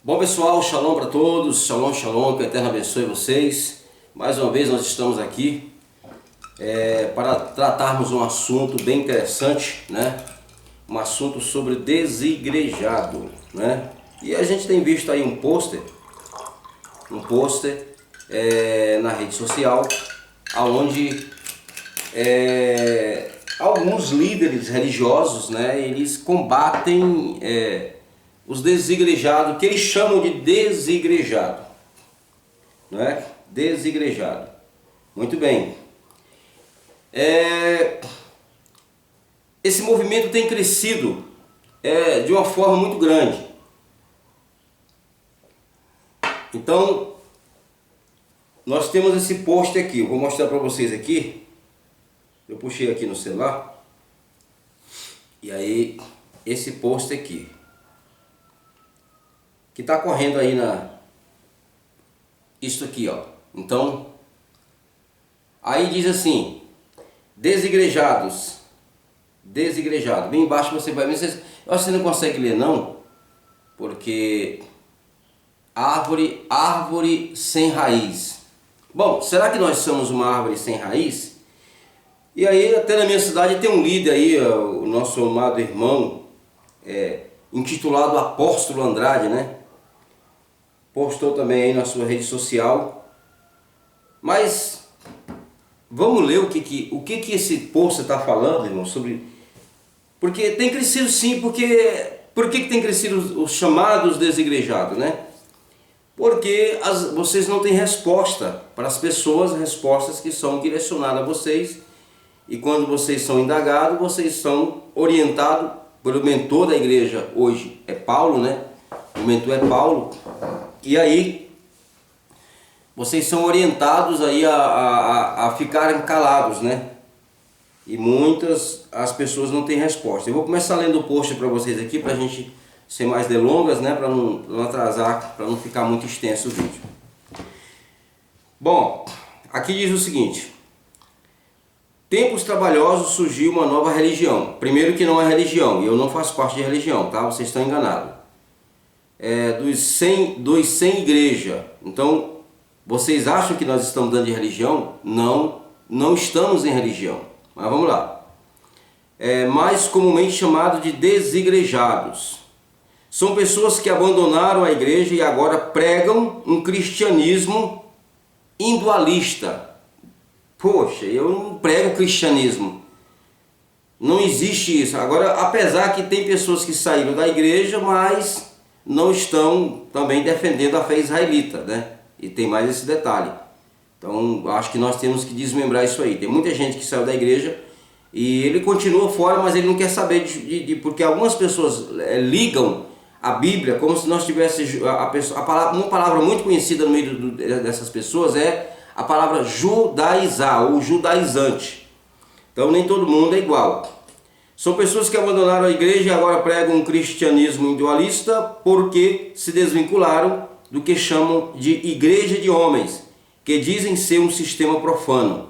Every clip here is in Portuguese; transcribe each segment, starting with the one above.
Bom pessoal, shalom para todos, shalom, shalom, que o Eterno abençoe vocês. Mais uma vez nós estamos aqui para tratarmos um assunto bem interessante, né? Um assunto sobre desigrejado, né? E a gente tem visto aí um pôster na rede social, onde alguns líderes religiosos, né? Eles combatem os desigrejados, que eles chamam de desigrejado, né? Desigrejado. Muito bem. Esse movimento tem crescido de uma forma muito grande. Então, nós temos esse post aqui. Eu vou mostrar para vocês aqui. Eu puxei aqui no celular. E aí, esse post aqui, que está correndo aí isso aqui, ó. Então, aí diz assim: desigrejados, desigrejado. Bem embaixo você vai ver. Eu acho que você não consegue ler não, porque árvore sem raiz. Bom, será que nós somos uma árvore sem raiz? E aí, até na minha cidade tem um líder aí, o nosso amado irmão, intitulado Apóstolo Andrade, né? Postou também aí na sua rede social. Mas vamos ler o que esse post está falando, irmão, sobre... Porque tem crescido sim, por que tem crescido os chamados desigrejados, né? Porque vocês não têm resposta para as pessoas, respostas que são direcionadas a vocês. E quando vocês são indagados, vocês são orientados pelo mentor da igreja, hoje é Paulo, né? O mentor é Paulo. E aí, vocês são orientados aí a ficarem calados, né? E as pessoas não têm resposta. Eu vou começar lendo o post para vocês aqui, para a gente ser mais delongas, né? Para não atrasar, para não ficar muito extenso o vídeo. Bom, aqui diz o seguinte: tempos trabalhosos surgiu uma nova religião. Primeiro que não é religião, e eu não faço parte de religião, tá? Vocês estão enganados. Dos sem igreja. Então, vocês acham que nós estamos dando de religião? Não estamos em religião. Mas vamos lá. Mais comumente chamado de desigrejados. São pessoas que abandonaram a igreja e agora pregam um cristianismo individualista. Poxa, eu não prego cristianismo. Não existe isso. Agora, apesar que tem pessoas que saíram da igreja, mas não estão também defendendo a fé israelita, né? E tem mais esse detalhe. Então, acho que nós temos que desmembrar isso aí. Tem muita gente que saiu da igreja e ele continua fora, mas ele não quer saber porque algumas pessoas ligam a Bíblia como se nós tivéssemos uma palavra muito conhecida no meio dessas pessoas é a palavra judaizar ou judaizante. Então, nem todo mundo é igual. São pessoas que abandonaram a igreja e agora pregam um cristianismo individualista porque se desvincularam do que chamam de igreja de homens, que dizem ser um sistema profano.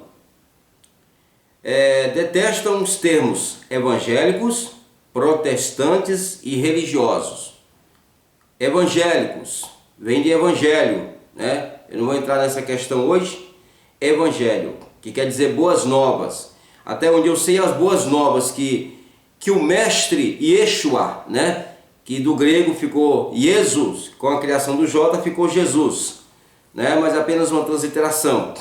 Detestam os termos evangélicos, protestantes e religiosos. Evangélicos, vem de evangelho, né? Eu não vou entrar nessa questão hoje. Evangelho, que quer dizer boas novas. Até onde eu sei, as boas novas que o mestre Yeshua, né? Que do grego ficou Jesus, com a criação do J ficou Jesus, né? Mas apenas uma transliteração.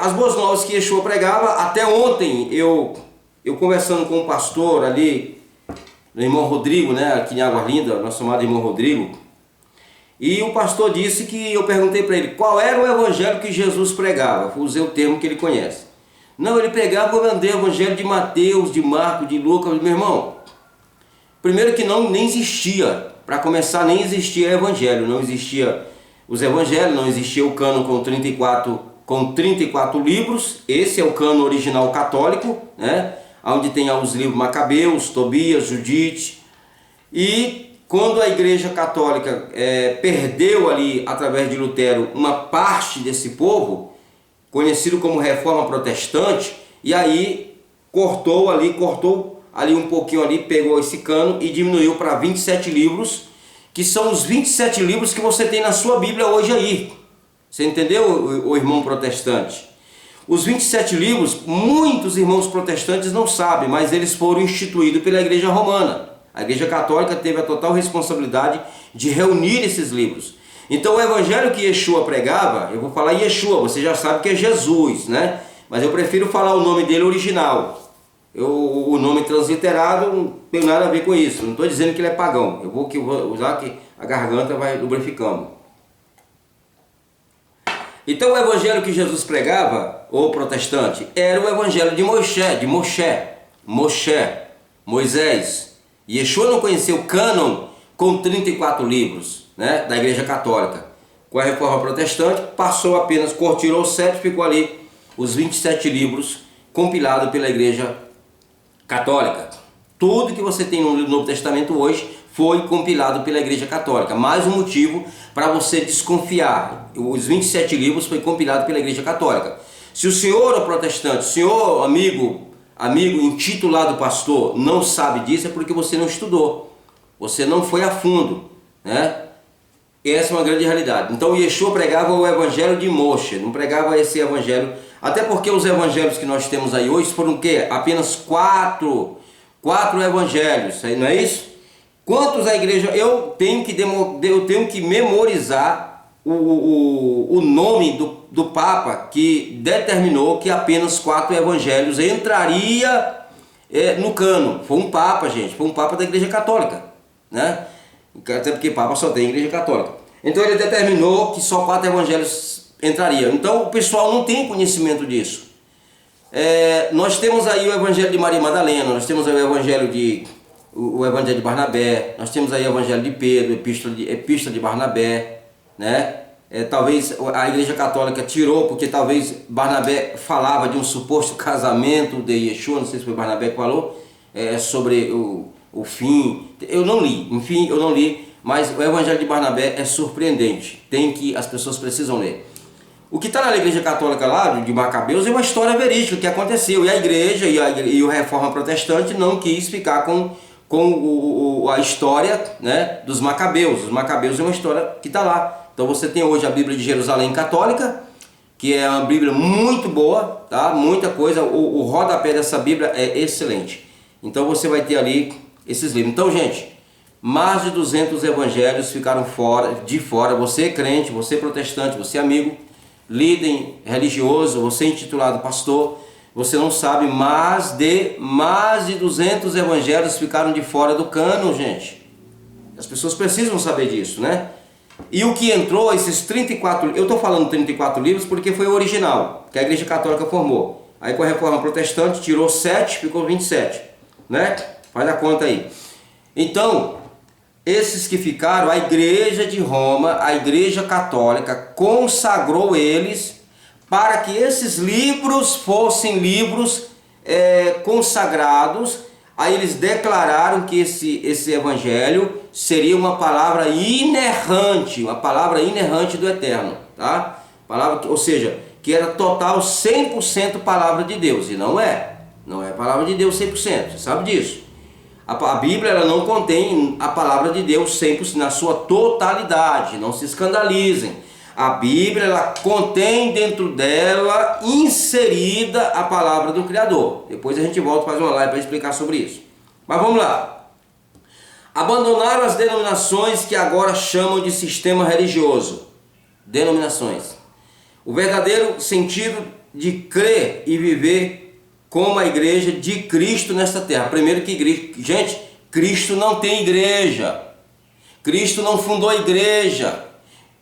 As boas novas que Yeshua pregava, até ontem eu conversando com um pastor ali, o irmão Rodrigo, né? Aqui em Água Linda, nosso amado irmão Rodrigo. E o pastor disse que eu perguntei para ele qual era o evangelho que Jesus pregava. Usei o termo que ele conhece. Não, ele pegava o evangelho de Mateus, de Marcos, de Lucas. Meu irmão, primeiro que nem existia, para começar, nem existia evangelho, não existia os evangelhos, não existia o cânon com 34 livros. Esse é o cânon original católico, né? Onde tem os livros Macabeus, Tobias, Judite. E quando a igreja católica perdeu ali, através de Lutero, uma parte desse povo, conhecido como Reforma Protestante, e aí cortou ali um pouquinho ali, pegou esse cano e diminuiu para 27 livros, que são os 27 livros que você tem na sua Bíblia hoje aí. Você entendeu, o irmão protestante? Os 27 livros, muitos irmãos protestantes não sabem, mas eles foram instituídos pela Igreja Romana. A Igreja Católica teve a total responsabilidade de reunir esses livros. Então o evangelho que Yeshua pregava, eu vou falar Yeshua, você já sabe que é Jesus, né? Mas eu prefiro falar o nome dele original. O nome transliterado não tem nada a ver com isso. Não estou dizendo que ele é pagão. Eu vou usar que a garganta vai lubrificando. Então o evangelho que Jesus pregava, o protestante, era o evangelho de Moisés. Yeshua não conheceu o cânon com 34 livros, né, da Igreja Católica. Com a reforma protestante, passou apenas, tirou 7, ficou ali os 27 livros compilados pela Igreja Católica. Tudo que você tem no Novo Testamento hoje foi compilado pela Igreja Católica. Mais um motivo para você desconfiar. Os 27 livros foi compilado pela Igreja Católica. Se o senhor é protestante, o senhor amigo intitulado pastor, não sabe disso, é porque você não estudou. Você não foi a fundo, né? Essa é uma grande realidade. Então Yeshua pregava o evangelho de Moshe, não pregava esse evangelho, até porque os evangelhos que nós temos aí hoje foram o quê? Apenas quatro evangelhos, não é isso? Quantos a igreja, eu tenho que memorizar o nome do Papa que determinou que apenas 4 evangelhos entraria no cano. Foi um Papa, gente, foi um Papa da Igreja Católica, né? Até porque Papa só tem Igreja Católica. Então ele determinou que só 4 evangelhos entrariam. Então o pessoal não tem conhecimento disso. Nós temos aí o evangelho de Maria Madalena, nós temos aí o evangelho de Barnabé, nós temos aí o evangelho de Pedro, epístola de Barnabé, né? Talvez a Igreja Católica tirou, porque talvez Barnabé falava de um suposto casamento de Yeshua, não sei se foi Barnabé que falou, sobre o fim. Eu não li, mas o evangelho de Barnabé é surpreendente, as pessoas precisam ler. O que está na Igreja Católica lá, de Macabeus, é uma história verídica que aconteceu, e a Igreja e a Reforma Protestante não quis ficar com a história, né, dos Macabeus. Os Macabeus é uma história que está lá. Então você tem hoje a Bíblia de Jerusalém Católica, que é uma Bíblia muito boa, tá? Muita coisa, o rodapé dessa Bíblia é excelente. Então você vai ter ali esses livros. Então, gente, mais de 200 evangelhos ficaram de fora. Você crente, você protestante, você amigo, líder religioso, você intitulado pastor, você não sabe, mais de 200 evangelhos ficaram de fora do cânon, gente. As pessoas precisam saber disso, né? E o que entrou, esses 34, eu estou falando 34 livros porque foi o original, que a Igreja Católica formou. Aí com a Reforma Protestante tirou 7, ficou 27, né? Faz a conta aí. Então, esses que ficaram, a Igreja de Roma, a Igreja Católica, consagrou eles para que esses livros fossem livros consagrados. Aí eles declararam que esse evangelho seria uma palavra inerrante do Eterno, tá? Ou seja, que era total 100% palavra de Deus, e não é palavra de Deus 100%, você sabe disso. A Bíblia ela não contém a palavra de Deus 100% na sua totalidade, não se escandalizem. A Bíblia ela contém dentro dela inserida a palavra do Criador. Depois a gente volta a fazer uma live para explicar sobre isso. Mas vamos lá. Abandonaram as denominações que agora chamam de sistema religioso. Denominações. O verdadeiro sentido de crer e viver como a igreja de Cristo nesta terra. Primeiro que igreja, gente, Cristo não tem igreja. Cristo não fundou a igreja.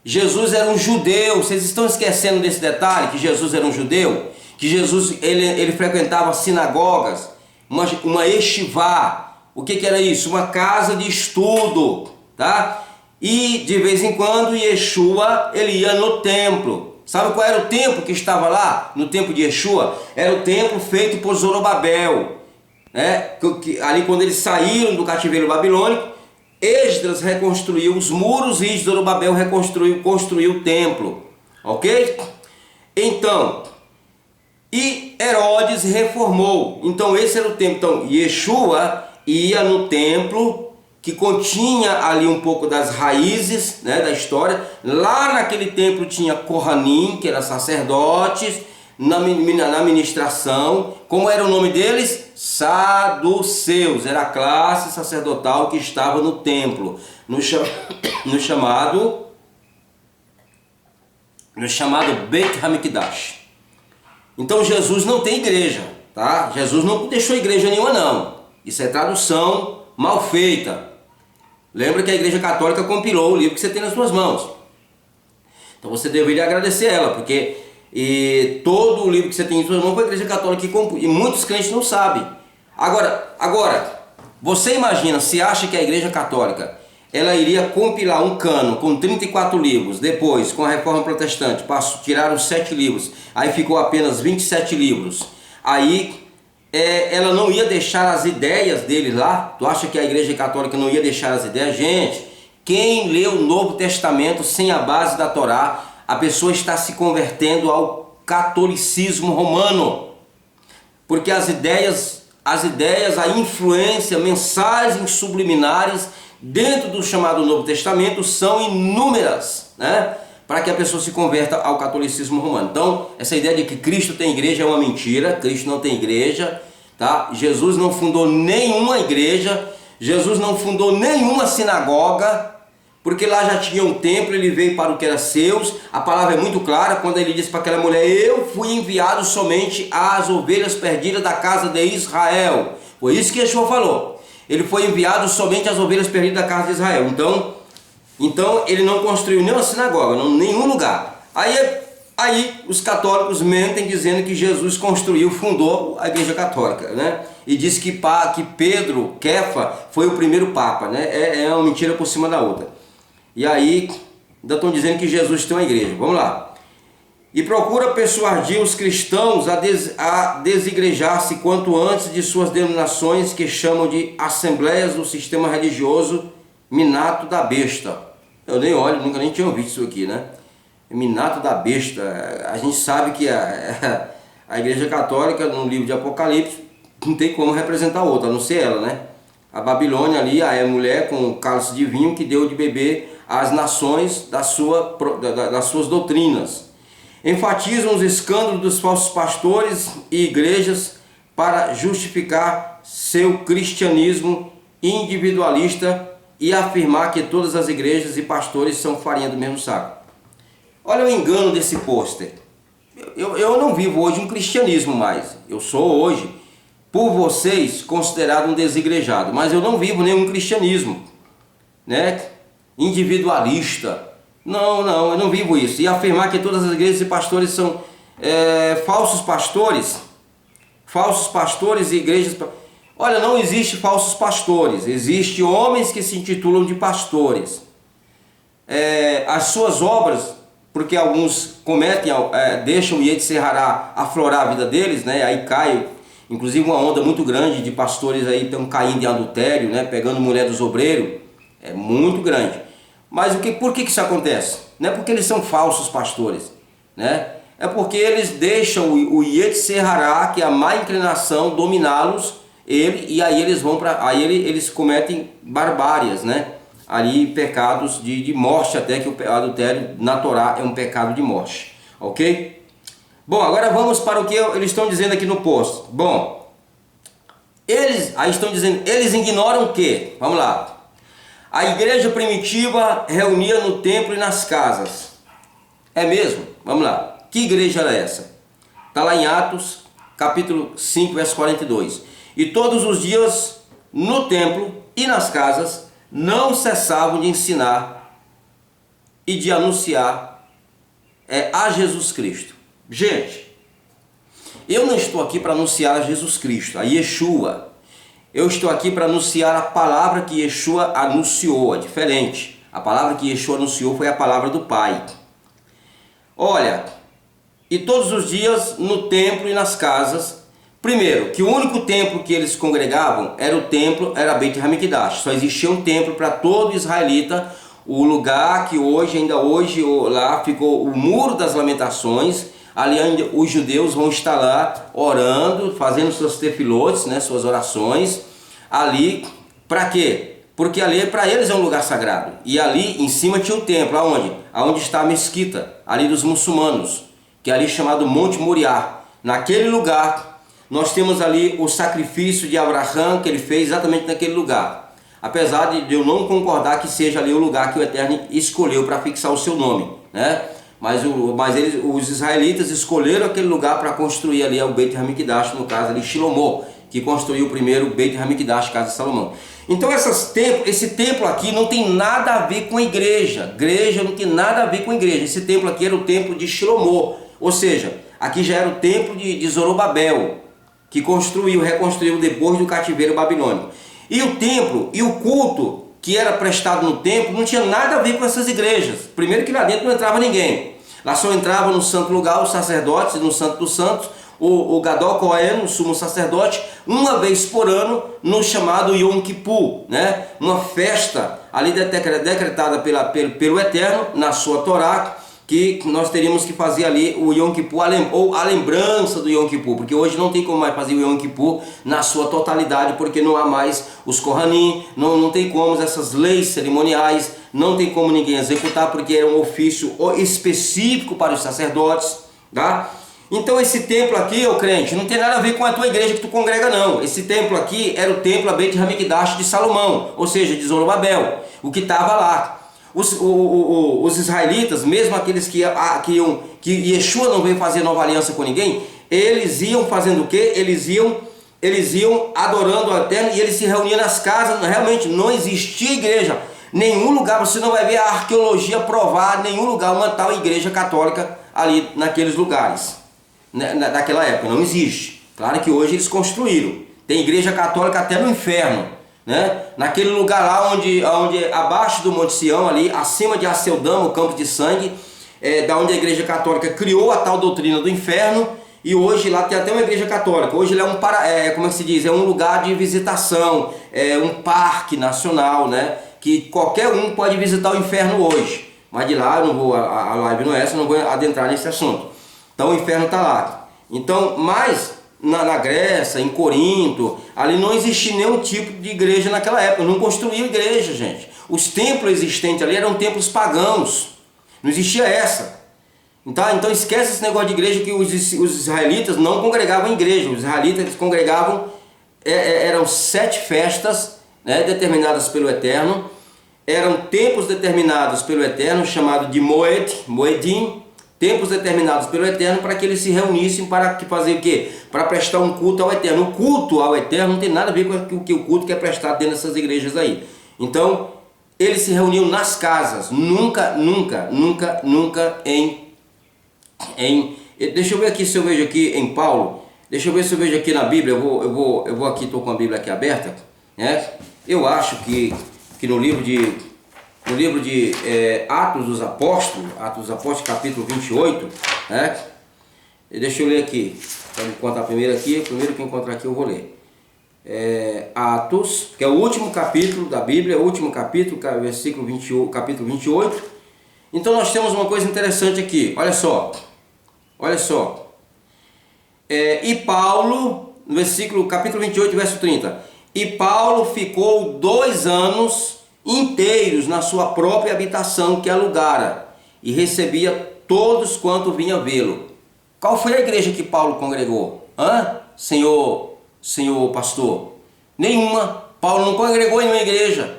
Jesus era um judeu. Vocês estão esquecendo desse detalhe, que Jesus era um judeu? Que Jesus ele frequentava sinagogas, uma yeshivá. O que era isso? Uma casa de estudo, tá? E de vez em quando Yeshua ele ia no templo. Sabe qual era o templo que estava lá no tempo de Yeshua? Era o templo feito por Zorobabel, né? Ali quando eles saíram do cativeiro babilônico, Esdras reconstruiu os muros e Zorobabel construiu o templo, ok? Então, e Herodes reformou. Então esse era o templo. Então Yeshua ia no templo que continha ali um pouco das raízes, né, da história. Lá naquele templo tinha Kohanim, que eram sacerdotes, na ministração. Como era o nome deles? Saduceus. Era a classe sacerdotal que estava no templo, no chamado Beit HaMikdash. Então Jesus não tem igreja, tá? Jesus não deixou igreja nenhuma, não. Isso é tradução mal feita. Lembra que a Igreja Católica compilou o livro que você tem nas suas mãos. Então você deveria agradecer ela, porque todo o livro que você tem em suas mãos foi a Igreja Católica que compilou. E muitos crentes não sabem. Agora, você imagina, se acha que a Igreja Católica ela iria compilar um cano com 34 livros, depois com a Reforma Protestante tiraram 7 livros, aí ficou apenas 27 livros, aí ela não ia deixar as ideias dele lá? Tu acha que a Igreja Católica não ia deixar as ideias? Gente, quem lê o Novo Testamento sem a base da Torá, a pessoa está se convertendo ao catolicismo romano, porque as ideias, a influência, mensagens subliminares dentro do chamado Novo Testamento são inúmeras, né? Para que a pessoa se converta ao catolicismo romano. Então, essa ideia de que Cristo tem igreja é uma mentira. Cristo não tem igreja, tá? Jesus não fundou nenhuma igreja, Jesus não fundou nenhuma sinagoga, porque lá já tinha um templo, ele veio para o que era seus. A palavra é muito clara quando ele disse para aquela mulher: eu fui enviado somente às ovelhas perdidas da casa de Israel. Foi isso que Yeshua falou. Ele foi enviado somente às ovelhas perdidas da casa de Israel. Então ele não construiu nenhuma sinagoga, nenhum lugar. Aí os católicos mentem dizendo que Jesus fundou a Igreja Católica, né? E diz que Pedro, Kefa, foi o primeiro Papa, né? É uma mentira por cima da outra. E aí ainda estão dizendo que Jesus tem uma igreja. Vamos lá. E procura persuadir os cristãos a desigrejar-se quanto antes de suas denominações, que chamam de assembleias do sistema religioso Minato da Besta. Eu nem olho, nunca nem tinha ouvido isso aqui, né? Minato da Besta. A gente sabe que a Igreja Católica, no livro de Apocalipse, não tem como representar outra, a não ser ela, né? A Babilônia ali, a mulher com cálice de vinho que deu de beber às nações das suas doutrinas. Enfatizam os escândalos dos falsos pastores e igrejas para justificar seu cristianismo individualista e afirmar que todas as igrejas e pastores são farinha do mesmo saco. Olha o engano desse pôster. Eu não vivo hoje um cristianismo mais. Eu sou hoje, por vocês, considerado um desigrejado, mas eu não vivo nenhum cristianismo, né? Individualista. Não, eu não vivo isso. E afirmar que todas as igrejas e pastores são falsos pastores e igrejas... Olha, não existe falsos pastores, existem homens que se intitulam de pastores. As suas obras, porque alguns deixam o Yetzer Hará aflorar a vida deles, né? Aí cai, inclusive uma onda muito grande de pastores aí estão caindo em adultério, né? Pegando mulher dos obreiros, é muito grande. Mas por que isso acontece? Não é porque eles são falsos pastores, né? É porque eles deixam o Yetzer Hará, que é a má inclinação, dominá-los, e aí eles vão eles cometem barbárias, né? Ali pecados de morte, até que o adultério na Torá é um pecado de morte, ok? Bom, agora vamos para o que eles estão dizendo aqui no post. Bom, aí estão dizendo, eles ignoram o quê? Vamos lá. A igreja primitiva reunia no templo e nas casas. É mesmo? Vamos lá. Que igreja era essa? Está lá em Atos, capítulo 5, verso 42. E todos os dias, no templo e nas casas, não cessavam de ensinar e de anunciar a Jesus Cristo. Gente, eu não estou aqui para anunciar a Jesus Cristo, a Yeshua. Eu estou aqui para anunciar a palavra que Yeshua anunciou, é diferente. A palavra que Yeshua anunciou foi a palavra do Pai. Olha, e todos os dias no templo e nas casas, primeiro, que o único templo que eles congregavam era Beit HaMikdash. Só existia um templo para todo israelita, o lugar que ainda hoje lá ficou o Muro das Lamentações. Ali ainda os judeus vão estar lá orando, fazendo seus tefilotes, né, suas orações. Ali, para quê? porque ali para eles é um lugar sagrado. E ali em cima tinha o templo, aonde? Aonde está a mesquita, ali dos muçulmanos, que é ali chamado Monte Moriá. Naquele lugar, nós temos ali o sacrifício de Abraão que ele fez exatamente naquele lugar. Apesar de eu não concordar que seja ali o lugar que o Eterno escolheu para fixar o seu nome, né? Mas os israelitas escolheram aquele lugar para construir ali o Beit Hamikdash, no caso ali Shilomó, que construiu o primeiro Beit Hamikdash, casa de Salomão. Então esse templo aqui não tem nada a ver com a igreja. Igreja não tem nada a ver com a igreja. Esse templo aqui era o templo de Shilomó, ou seja, aqui já era o templo de Zorobabel, que reconstruiu depois do cativeiro babilônico. E o templo e o culto que era prestado no templo não tinha nada a ver com essas igrejas. Primeiro que lá dentro não entrava ninguém. Lá só entrava no santo lugar os sacerdotes, no santo dos santos, o Gadol Cohen, o sumo sacerdote, uma vez por ano no chamado Yom Kippur, né? Uma festa ali decretada pelo Eterno na sua Torá, que nós teríamos que fazer ali o Yom Kippur, ou a lembrança do Yom Kippur, porque hoje não tem como mais fazer o Yom Kippur na sua totalidade, porque não há mais os Kohanim, não tem como essas leis cerimoniais, não tem como ninguém executar, porque era um ofício específico para os sacerdotes, tá? Então esse templo aqui, ô crente, não tem nada a ver com a tua igreja que tu congrega não. Esse templo aqui era o templo Beit Hamikdash de Salomão, ou seja, de Zorobabel, o que estava lá. Os israelitas, mesmo aqueles que Yeshua não veio fazer nova aliança com ninguém, eles iam fazendo o quê? Eles iam adorando o Eterno e eles se reuniam nas casas. Realmente não existia igreja. Nenhum lugar, você não vai ver a arqueologia provar nenhum lugar, uma tal igreja católica ali naqueles lugares. Naquela época, não existe. Claro que hoje eles construíram. Tem igreja católica até no inferno, né? Naquele lugar lá onde abaixo do Monte Sião, ali acima de Aceldama, o campo de sangue, da onde a igreja católica criou a tal doutrina do inferno. E hoje lá tem até uma igreja católica. Hoje ele como é que se diz? É um lugar de visitação, um parque nacional, né? Que qualquer um pode visitar o inferno hoje. Mas de lá eu não vou, a live não é essa, eu não vou adentrar nesse assunto. Então o inferno está lá. Então, mas na Grécia, em Corinto, ali não existia nenhum tipo de igreja naquela época. Não construíam igreja, gente. Os templos existentes ali eram templos pagãos. Não existia essa. Então esquece esse negócio de igreja, que os israelitas não congregavam em igreja. Os israelitas congregavam, eram 7 festas, né, determinadas pelo Eterno. Eram tempos determinados pelo Eterno, chamado de Moedim, tempos determinados pelo Eterno para que eles se reunissem para fazer o quê? Para prestar um culto ao Eterno. O culto ao Eterno não tem nada a ver com o culto que é prestado dentro dessas igrejas aí. Então, eles se reuniam nas casas, nunca em... Deixa eu ver aqui se eu vejo aqui em Paulo, deixa eu ver se eu vejo aqui na Bíblia, eu vou aqui, estou com a Bíblia aqui aberta, né? Eu acho que no livro de Atos dos Apóstolos, capítulo 28, né? Deixa eu ler aqui, para encontrar primeiro aqui, primeiro que eu encontrar aqui eu vou ler. Atos, que é o último capítulo da Bíblia, o último capítulo, versículo 28, capítulo 28. Então nós temos uma coisa interessante aqui, olha só. E Paulo, no capítulo 28, verso 30. E Paulo ficou 2 anos inteiros na sua própria habitação que alugara, e recebia todos quanto vinha vê-lo. Qual foi a igreja que Paulo congregou? Senhor pastor? Nenhuma. Paulo não congregou em nenhuma igreja.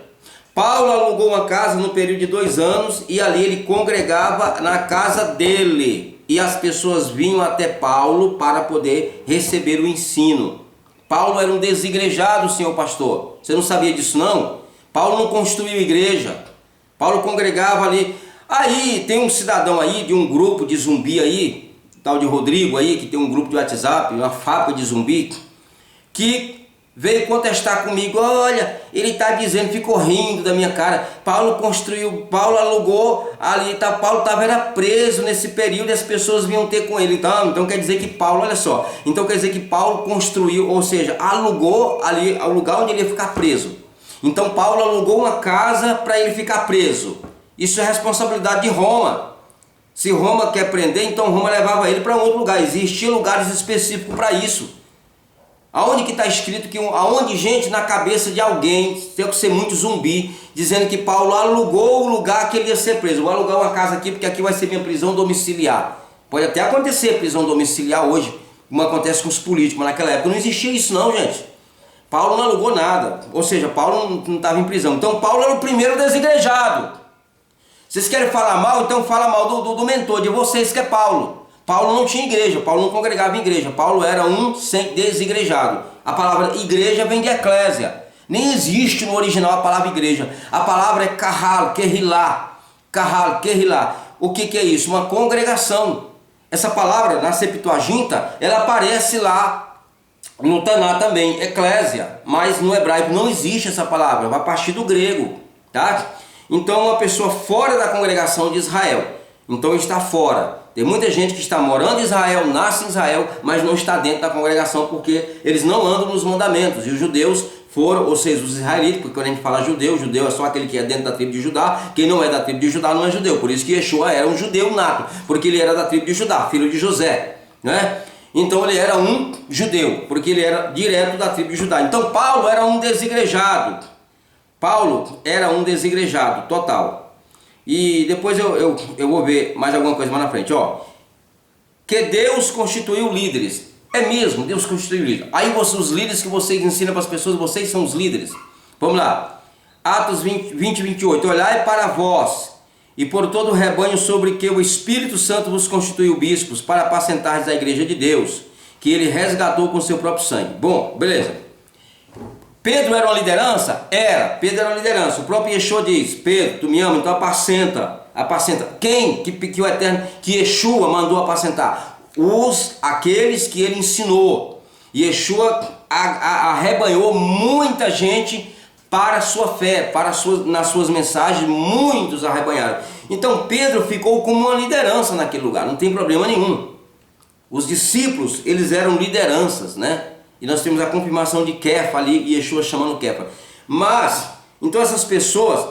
Paulo alugou uma casa no período de 2 anos, e ali ele congregava na casa dele, e as pessoas vinham até Paulo para poder receber o ensino. Paulo era um desigrejado, senhor pastor. Você não sabia disso não? Paulo não construiu igreja. Paulo congregava ali. Aí tem um cidadão aí de um grupo de zumbi aí, tal de Rodrigo aí, que tem um grupo de WhatsApp, uma fábrica de zumbi, que veio contestar comigo. Olha, ele está dizendo, ficou rindo da minha cara. Paulo alugou ali, Paulo estava preso nesse período e as pessoas vinham ter com ele. Então quer dizer que Paulo, olha só, então quer dizer que Paulo construiu, ou seja, alugou ali o lugar onde ele ia ficar preso. Então Paulo alugou uma casa para ele ficar preso. Isso é responsabilidade de Roma. Se Roma quer prender, então Roma levava ele para outro lugar. Existiam lugares específicos para isso. Aonde que está escrito que aonde gente na cabeça de alguém tem que ser muito zumbi, dizendo que Paulo alugou o lugar que ele ia ser preso. Vou alugar uma casa aqui porque aqui vai ser minha prisão domiciliar. Pode até acontecer prisão domiciliar hoje, como acontece com os políticos, mas naquela época não existia isso não, gente. Paulo não alugou nada, ou seja, Paulo não estava em prisão. Então Paulo era o primeiro desigrejado. Vocês querem falar mal? Então fala mal do mentor de vocês, que é Paulo. Paulo não tinha igreja, Paulo não congregava em igreja, Paulo era um desigrejado. A palavra igreja vem de eclésia. Nem existe no original a palavra igreja. A palavra é kahal, kehilá. Kahal, kehilá. O que é isso? Uma congregação. Essa palavra, na Septuaginta, ela aparece lá no Taná também, eclésia. Mas no hebraico não existe essa palavra, vai partir do grego, tá? Então uma pessoa fora da congregação de Israel, então está fora. Tem muita gente que está morando em Israel, nasce em Israel, mas não está dentro da congregação porque eles não andam nos mandamentos. E os judeus foram, ou seja, os israelitas, porque quando a gente fala judeu é só aquele que é dentro da tribo de Judá. Quem não é da tribo de Judá não é judeu. Por isso que Yeshua era um judeu nato, porque ele era da tribo de Judá, filho de José, né? Então ele era um judeu, porque ele era direto da tribo de Judá. Então Paulo era um desigrejado. Paulo era um desigrejado total. E depois eu vou ver mais alguma coisa mais na frente, ó. Que Deus constituiu líderes. É mesmo, Deus constituiu líderes. Aí os líderes que vocês ensinam para as pessoas, vocês são os líderes. Vamos lá. Atos 20, 28. Olhai para vós e por todo o rebanho sobre que o Espírito Santo vos constituiu bispos para apacentardes a igreja de Deus, que ele resgatou com seu próprio sangue. Bom, beleza. Pedro era uma liderança? Era. Pedro era uma liderança. O próprio Yeshua diz: Pedro, tu me ama, então apacenta. Apacenta. Quem que o Eterno, que Yeshua mandou apacentar? Aqueles que ele ensinou. Yeshua arrebanhou muita gente para a sua fé, nas suas mensagens, muitos arrebanharam. Então Pedro ficou como uma liderança naquele lugar, não tem problema nenhum. Os discípulos, eles eram lideranças, né? E nós temos a confirmação de Kefa ali, e Yeshua chamando Kefa. Mas, então essas pessoas,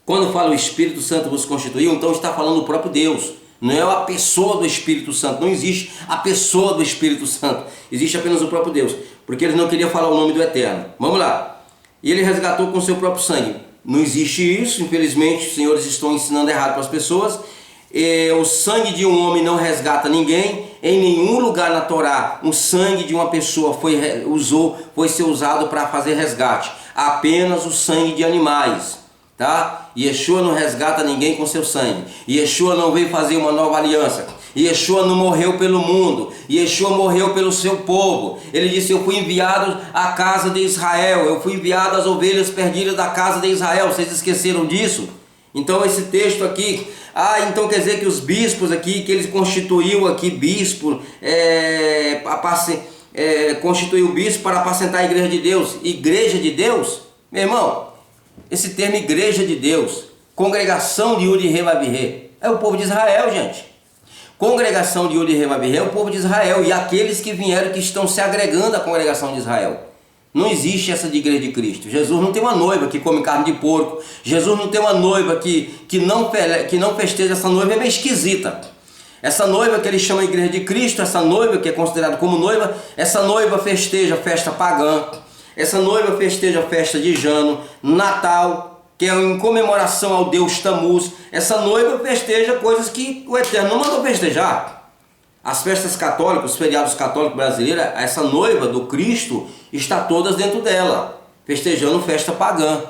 quando fala o Espírito Santo vos constituiu, então está falando o próprio Deus. Não é a pessoa do Espírito Santo, não existe a pessoa do Espírito Santo. Existe apenas o próprio Deus, porque eles não queriam falar o nome do Eterno. Vamos lá. E ele resgatou com seu próprio sangue. Não existe isso, infelizmente, os senhores estão ensinando errado para as pessoas. O sangue de um homem não resgata ninguém. Em nenhum lugar na Torá o sangue de uma pessoa foi ser usado para fazer resgate. Apenas o sangue de animais, tá? Yeshua não resgata ninguém com seu sangue. Yeshua não veio fazer uma nova aliança. Yeshua não morreu pelo mundo. Yeshua morreu pelo seu povo. Ele disse: eu fui enviado à casa de Israel. Eu fui enviado às ovelhas perdidas da casa de Israel. Vocês esqueceram disso? Então esse texto aqui, então quer dizer que os bispos aqui, que ele constituiu aqui bispo, constituiu bispo para apacentar a igreja de Deus. Igreja de Deus? Meu irmão, esse termo igreja de Deus, congregação de Yud He Vav He, é o povo de Israel, gente. Congregação de Yud He Vav He é o povo de Israel e aqueles que vieram, que estão se agregando à congregação de Israel. Não existe essa de igreja de Cristo. Jesus não tem uma noiva que come carne de porco. Jesus não tem uma noiva que não festeja. Essa noiva é meio esquisita. Essa noiva que ele chama de igreja de Cristo, essa noiva que é considerada como noiva, essa noiva festeja festa pagã. Essa noiva festeja festa de Jano, Natal, que é em comemoração ao Deus Tamuz. Essa noiva festeja coisas que o Eterno não mandou festejar. As festas católicas, os feriados católicos brasileiros, essa noiva do Cristo está todas dentro dela, festejando festa pagã.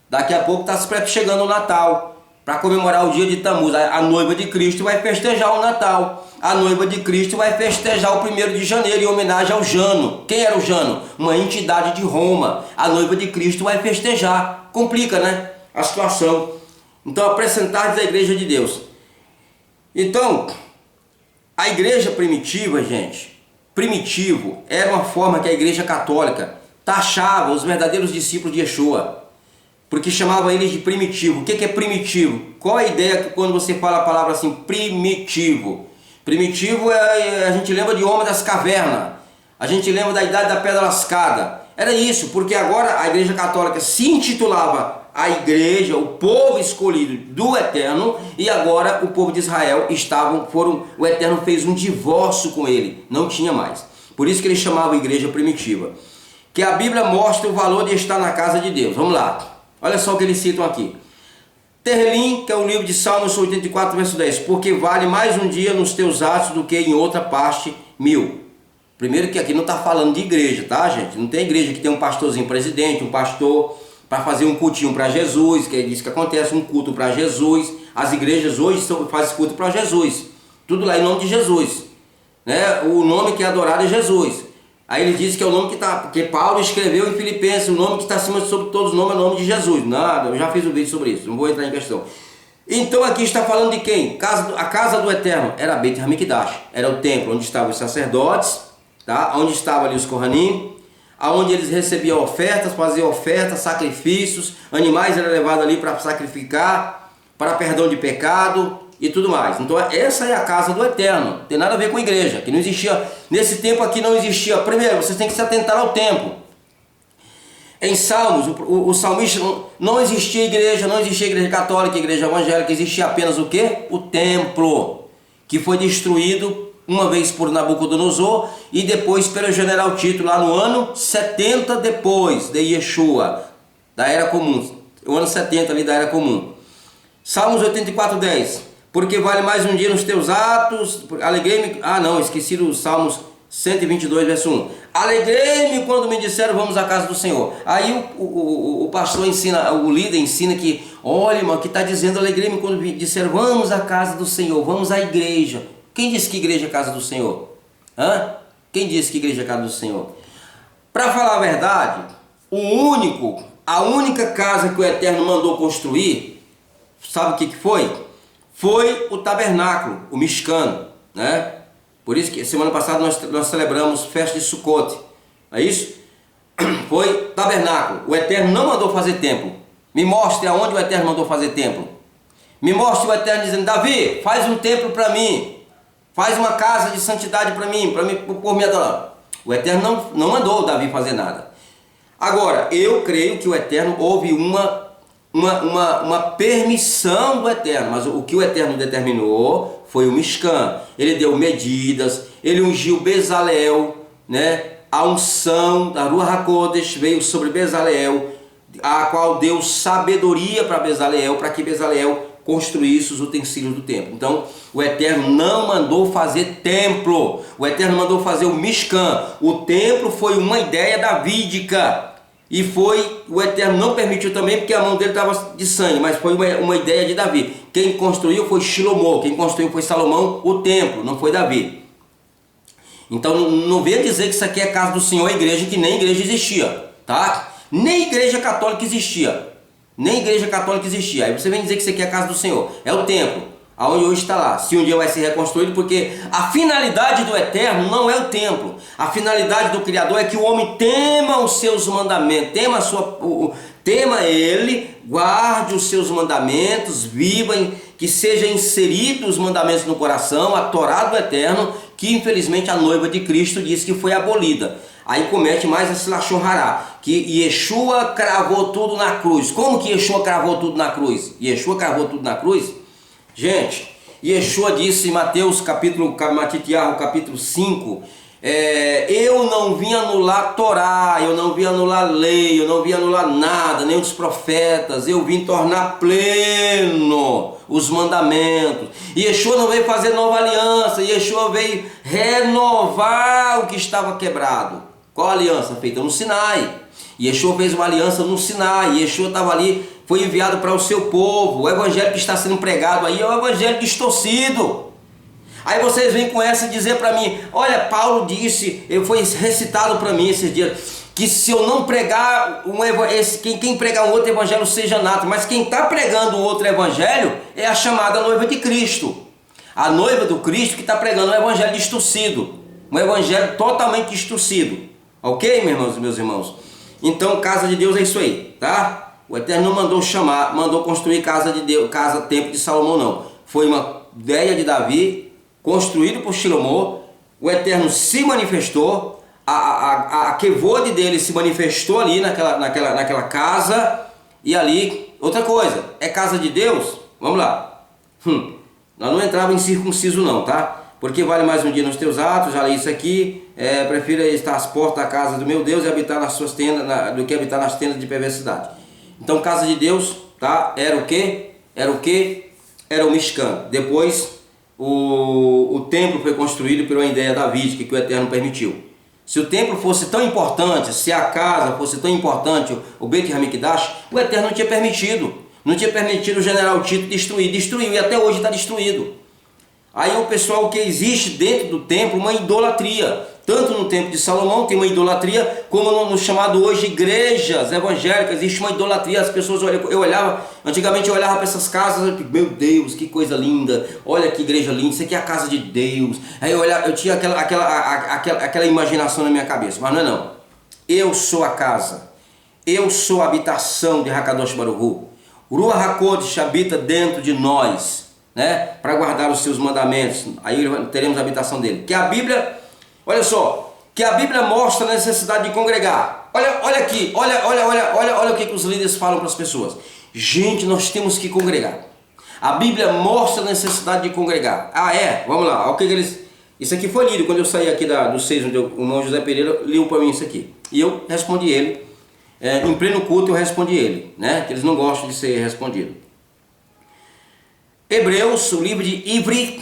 Daqui a pouco está chegando o Natal, para comemorar o dia de Tamuz. A noiva de Cristo vai festejar o Natal. A noiva de Cristo vai festejar o 1º de janeiro, em homenagem ao Jano. Quem era o Jano? Uma entidade de Roma. A noiva de Cristo vai festejar. Complica, né? A situação. Então, apresentar da igreja de Deus. Então, a igreja primitiva, gente, primitivo, era uma forma que a igreja católica taxava os verdadeiros discípulos de Yeshua, porque chamava eles de primitivo. O que é primitivo? Qual a ideia que quando você fala a palavra assim, primitivo? Primitivo a gente lembra de homem das cavernas, a gente lembra da idade da pedra lascada. Era isso, porque agora a igreja católica se intitulava a igreja, o povo escolhido do Eterno, e agora o povo de Israel o Eterno fez um divórcio com ele, não tinha mais. Por isso que ele chamava igreja primitiva. Que a Bíblia mostra o valor de estar na casa de Deus. Vamos lá. Olha só o que eles citam aqui. Terlim, que é o livro de Salmos 84, verso 10. Porque vale mais um dia nos teus atos do que em outra parte 1000. Primeiro que aqui não está falando de igreja, tá, gente? Não tem igreja que tem um pastorzinho presidente, um pastor para fazer um cultinho para Jesus, que é isso que acontece, um culto para Jesus. As igrejas hoje fazem culto para Jesus. Tudo lá em nome de Jesus. Né? O nome que é adorado é Jesus. Aí ele diz que é o nome que Paulo escreveu em Filipenses, o nome que está acima de sobre todos os nomes é o nome de Jesus. Nada, eu já fiz um vídeo sobre isso, não vou entrar em questão. Então aqui está falando de quem? A casa do Eterno era Beit Hamikdash, era o templo onde estavam os sacerdotes, tá? Onde estavam ali os Kohanim, aonde eles recebiam ofertas, faziam ofertas, sacrifícios, animais eram levados ali para sacrificar, para perdão de pecado e tudo mais. Então essa é a casa do Eterno, não tem nada a ver com igreja, que não existia, nesse tempo aqui não existia. Primeiro, vocês têm que se atentar ao tempo. Em Salmos, o salmista, não existia igreja, não existia igreja católica, igreja evangélica, existia apenas o quê? O templo, que foi destruído uma vez por Nabucodonosor e depois pelo general Tito lá no ano 70 depois de Yeshua, da Era Comum, o ano 70 ali da Era Comum. Salmos 84:10. Porque vale mais um dia nos teus atos, alegrei-me, esqueci os Salmos 122, verso 1. Alegrei-me quando me disseram vamos à casa do Senhor. Aí o pastor ensina, o líder ensina que, olha irmão, que está dizendo alegrei-me quando me disseram vamos à casa do Senhor, vamos à igreja. Quem disse que igreja é a casa do Senhor? Quem disse que igreja é a casa do Senhor? Para falar a verdade, a única casa que o Eterno mandou construir, sabe o que foi? Foi o tabernáculo, o Mishkan, né? Por isso que semana passada nós celebramos festa de Sukkot, não é isso? Foi tabernáculo. O Eterno não mandou fazer templo. Me mostre aonde o Eterno mandou fazer templo. Me mostre o Eterno dizendo, Davi, faz um templo para mim. Faz uma casa de santidade para mim por me adorar. O Eterno não mandou o Davi fazer nada. Agora, eu creio que o Eterno houve uma permissão do Eterno, mas o que o Eterno determinou foi o Mishkan. Ele deu medidas, ele ungiu Bezaleel, né? A unção da Ruach HaKodesh veio sobre Bezaleel, a qual deu sabedoria para Bezaleel, para que Bezaleel construísse os utensílios do templo. Então, o Eterno não mandou fazer templo, o Eterno mandou fazer o Mishkan. O templo foi uma ideia davídica. E o Eterno não permitiu também porque a mão dele estava de sangue, mas foi uma ideia de Davi. Quem construiu foi Shlomo, quem construiu foi Salomão, o templo, não foi Davi. Então não venha dizer que isso aqui é casa do Senhor, a igreja, que nem igreja existia, tá? Nem igreja católica existia, Aí você vem dizer que isso aqui é a casa do Senhor, é o templo, aonde hoje está lá. Se um dia vai ser reconstruído, porque a finalidade do Eterno não é o templo. A finalidade do Criador é que o homem tema os seus mandamentos, tema ele, guarde os seus mandamentos, viva, que seja inserido os mandamentos no coração, a Torá do Eterno, que infelizmente a noiva de Cristo disse que foi abolida. Aí comete mais esse lashon hará, que Yeshua cravou tudo na cruz. Como que Yeshua cravou tudo na cruz? Yeshua cravou tudo na cruz? Gente, Yeshua disse em Mateus capítulo 5, eu não vim anular Torá, eu não vim anular lei, eu não vim anular nada, nem os profetas, eu vim tornar pleno os mandamentos. Yeshua não veio fazer nova aliança, Yeshua veio renovar o que estava quebrado. Qual aliança? Feita no Sinai. Yeshua fez uma aliança no Sinai, Yeshua estava ali, foi enviado para o seu povo. O evangelho que está sendo pregado aí é o evangelho distorcido. Aí vocês vêm com essa dizer para mim, olha, Paulo disse, foi recitado para mim esses dias, que se eu não pregar, quem pregar um outro evangelho seja nato, mas quem está pregando um outro evangelho é a chamada noiva de Cristo. A noiva do Cristo que está pregando um evangelho distorcido, um evangelho totalmente distorcido. Ok, meus irmãos? Então, casa de Deus é isso aí, tá? O Eterno não mandou construir casa de Deus, templo de Salomão, não. Foi uma ideia de Davi, construído por Shlomo. O Eterno se manifestou, a kevod dele se manifestou ali naquela casa. E ali, outra coisa, é casa de Deus? Vamos lá. Nós não entrava em circunciso não, tá? Porque vale mais um dia nos teus atos, já li isso aqui. prefiro estar às portas da casa do meu Deus e habitar nas suas tendas, do que habitar nas tendas de perversidade. Então, casa de Deus, tá? Era o quê? Era o quê? Era o Mishkan. Depois, o templo foi construído por uma ideia davídica que o Eterno permitiu. Se o templo fosse tão importante, se a casa fosse tão importante, o Beit HaMikdash, o Eterno não tinha permitido. Não tinha permitido o general Tito destruir. Destruiu e até hoje está destruído. Aí o pessoal, que existe dentro do templo uma idolatria. Tanto no templo de Salomão tem uma idolatria, como no chamado hoje igrejas evangélicas, existe uma idolatria. As pessoas, antigamente eu olhava para essas casas, meu Deus, que coisa linda, olha que igreja linda, isso aqui é a casa de Deus. Aí eu tinha aquela imaginação na minha cabeça, mas não é não. Eu sou a casa, eu sou a habitação de Hakadosh Baruch Hu. O Ruach HaKodesh habita dentro de nós, né, para guardar os seus mandamentos. Aí teremos a habitação dele. Que a Bíblia, olha só, que a Bíblia mostra a necessidade de congregar. Olha aqui, olha o que os líderes falam para as pessoas. Gente, nós temos que congregar. A Bíblia mostra a necessidade de congregar. Ah, é? Vamos lá. O que eles... Isso aqui foi lido quando eu saí aqui do 6, onde o irmão José Pereira leu para mim isso aqui. E eu respondi ele. Em pleno culto eu respondi ele, né? Que eles não gostam de ser respondido. Hebreus, o livro de Ivri,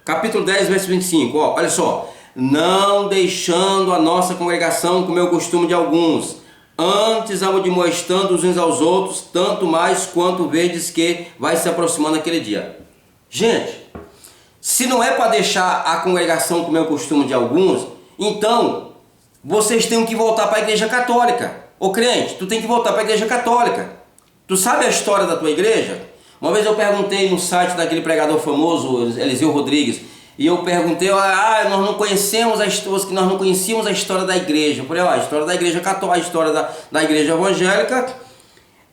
capítulo 10, verso 25. Ó, olha só. Não deixando a nossa congregação como é o costume de alguns, antes admoestando uns aos outros, tanto mais quanto vedes que vai se aproximando aquele dia. Gente, se não é para deixar a congregação como é o costume de alguns, então vocês têm que voltar para a igreja católica. Ô crente, tu tem que voltar para a igreja católica. Tu sabe a história da tua igreja? Uma vez eu perguntei no site daquele pregador famoso, Eliseu Rodrigues, e eu perguntei, nós não conhecemos nós não conhecíamos a história da igreja. Eu falei, a história da igreja católica, a história da igreja evangélica,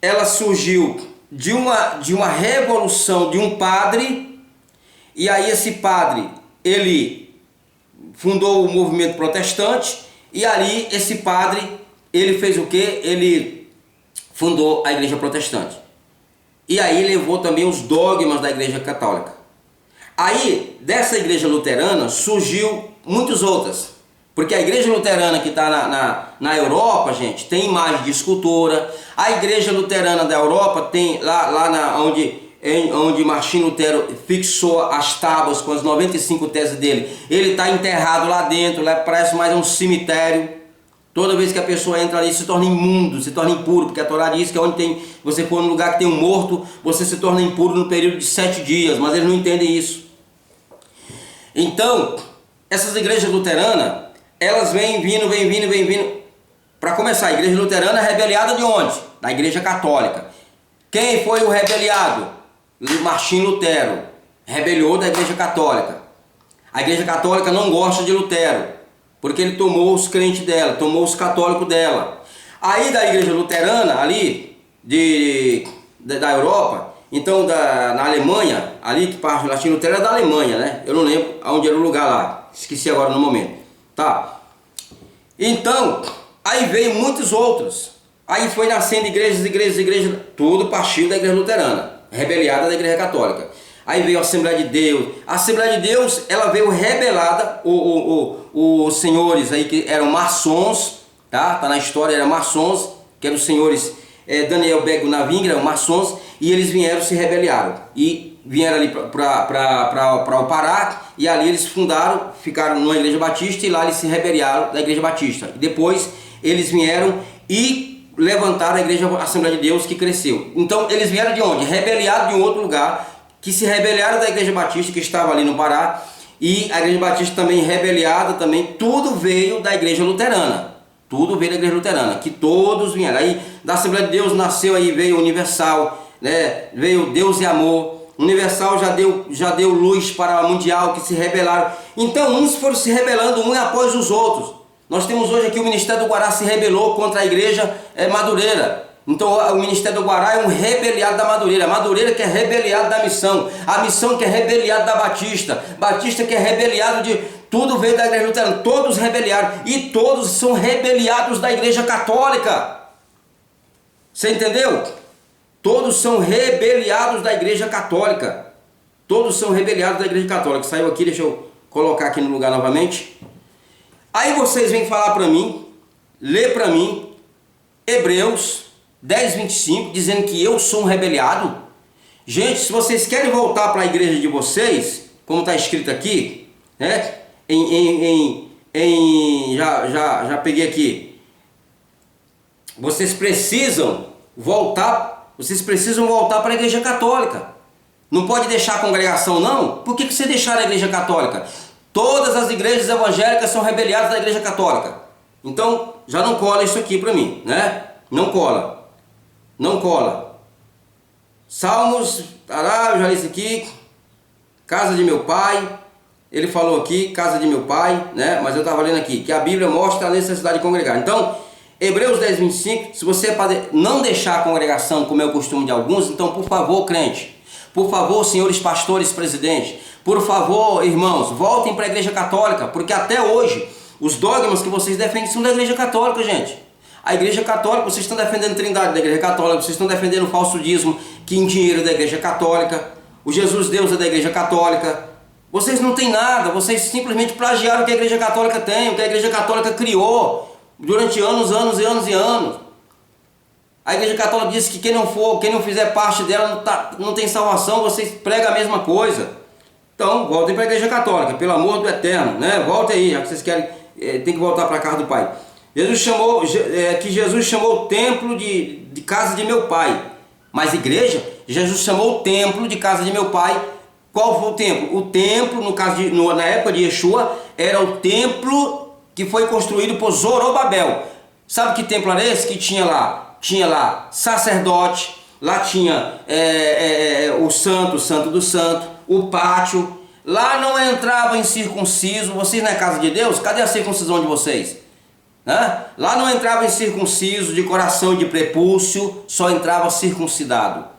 ela surgiu de uma revolução de um padre, e aí esse padre, ele fundou o movimento protestante, e ali esse padre, ele fez o quê? Ele fundou a igreja protestante. E aí levou também os dogmas da igreja católica. Aí, dessa igreja luterana, surgiu muitas outras. Porque a igreja luterana que está na Europa, gente, tem imagem de escultura. A igreja luterana da Europa tem, onde Martim Lutero fixou as tábuas com as 95 teses dele. Ele está enterrado lá dentro, parece mais um cemitério. Toda vez que a pessoa entra ali, se torna imundo, se torna impuro, porque a Torá diz que você for num lugar que tem um morto, você se torna impuro no período de 7 dias, mas eles não entendem isso. Então, essas igrejas luteranas, elas vêm vindo. Para começar, a igreja luterana é rebeliada de onde? Da igreja católica. Quem foi o rebeliado? Martim Lutero, rebeliou da igreja católica. A igreja católica não gosta de Lutero, porque ele tomou os crentes dela, tomou os católicos dela. Aí da igreja luterana, ali, da Europa, então na Alemanha, ali que parte do Martim Lutero é da Alemanha, né? Eu não lembro aonde era o lugar lá, esqueci agora no momento. Tá? Então, aí veio muitos outros. Aí foi nascendo igrejas, tudo partiu da igreja luterana, rebeliada da igreja católica. Aí veio a Assembleia de Deus. A Assembleia de Deus, ela veio rebelada, os senhores aí que eram maçons, tá na história, eram maçons, que eram os senhores Daniel Bego Navinga, eram maçons, e eles vieram, se rebeliaram. E vieram ali para o Pará, e ali eles fundaram, ficaram numa igreja batista, e lá eles se rebelaram da igreja batista. E depois eles vieram e levantaram a igreja Assembleia de Deus, que cresceu. Então eles vieram de onde? Rebeliados de um outro lugar, que se rebelaram da igreja batista que estava ali no Pará, e a igreja batista também rebeliada também, tudo veio da igreja luterana. Tudo veio da igreja luterana, que todos vieram. Aí da Assembleia de Deus nasceu, aí veio Universal, né? Veio Deus e Amor. Universal já deu luz para a Mundial, que se rebelaram. Então uns foram se rebelando, um após os outros. Nós temos hoje aqui o Ministério do Guará se rebelou contra a igreja Madureira. Então o Ministério do Guará é um rebeliado da Madureira. A Madureira que é rebeliado da Missão. A Missão que é rebeliado da Batista. Batista que é rebeliado de... Tudo veio da igreja luterana. Todos rebeliaram. E todos são rebeliados da igreja católica. Você entendeu? Todos são rebeliados da igreja católica. Todos são rebeliados da igreja católica. Saiu aqui, deixa eu colocar aqui no lugar novamente. Aí vocês vêm falar para mim, ler para mim, Hebreus 10:25, dizendo que eu sou um rebeliado. Gente, se vocês querem voltar para a igreja de vocês, como está escrito aqui, né? Já peguei aqui. Vocês precisam voltar para a igreja católica. Não pode deixar a congregação, não? Por que você deixar a igreja católica? Todas as igrejas evangélicas são rebeliadas da igreja católica. Então, já não cola isso aqui para mim, né? Não cola. Não cola. Salmos, eu já li isso aqui. Casa de meu pai. Ele falou aqui, casa de meu pai, né? Mas eu estava lendo aqui, que a Bíblia mostra a necessidade de congregar. Então, Hebreus 10:25, se você não deixar a congregação, como é o costume de alguns, então, por favor, crente, por favor, senhores pastores, presidentes, por favor, irmãos, voltem para a igreja católica, porque até hoje, os dogmas que vocês defendem são da igreja católica, gente. A igreja católica, vocês estão defendendo a trindade da igreja católica, vocês estão defendendo o falso dízimo, que em dinheiro é da igreja católica, o Jesus Deus é da igreja católica. Vocês não têm nada, vocês simplesmente plagiaram o que a igreja católica tem, o que a igreja católica criou durante anos e anos. A igreja católica diz que quem não fizer parte dela não tem salvação, vocês pregam a mesma coisa. Então, voltem para a igreja católica, pelo amor do eterno, né? Voltem aí, já que vocês querem, tem que voltar para a casa do Pai. Jesus chamou o templo de casa de meu pai. Mas igreja, Jesus chamou o templo de casa de meu pai. Qual foi o templo? O templo, na época de Yeshua, era o templo que foi construído por Zorobabel. Sabe que templo era esse? Que tinha lá sacerdote, lá tinha o santo do santo, o pátio. Lá não entrava incircunciso. Vocês na casa de Deus, cadê a circuncisão de vocês? Né? Lá não entrava incircunciso, de coração e de prepúcio, só entrava circuncidado.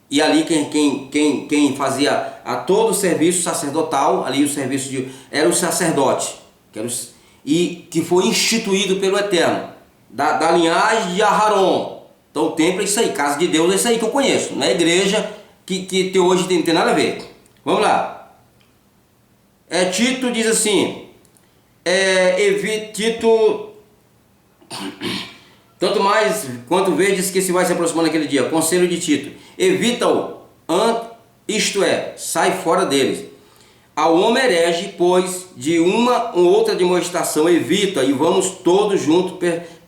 E ali quem fazia a todo o serviço sacerdotal, ali o serviço era o sacerdote, que foi instituído pelo Eterno, da linhagem de Aharon. Então o templo é isso aí, casa de Deus é isso aí que eu conheço, não é igreja que hoje não tem nada a ver. Vamos lá. Tito diz assim, Tito... Tanto mais quanto vedes que se vai se aproximando aquele dia. Conselho de Tito: evita-o, isto é, sai fora deles. Ao homem herege, pois, de uma ou outra demonstração, evita, e vamos todos juntos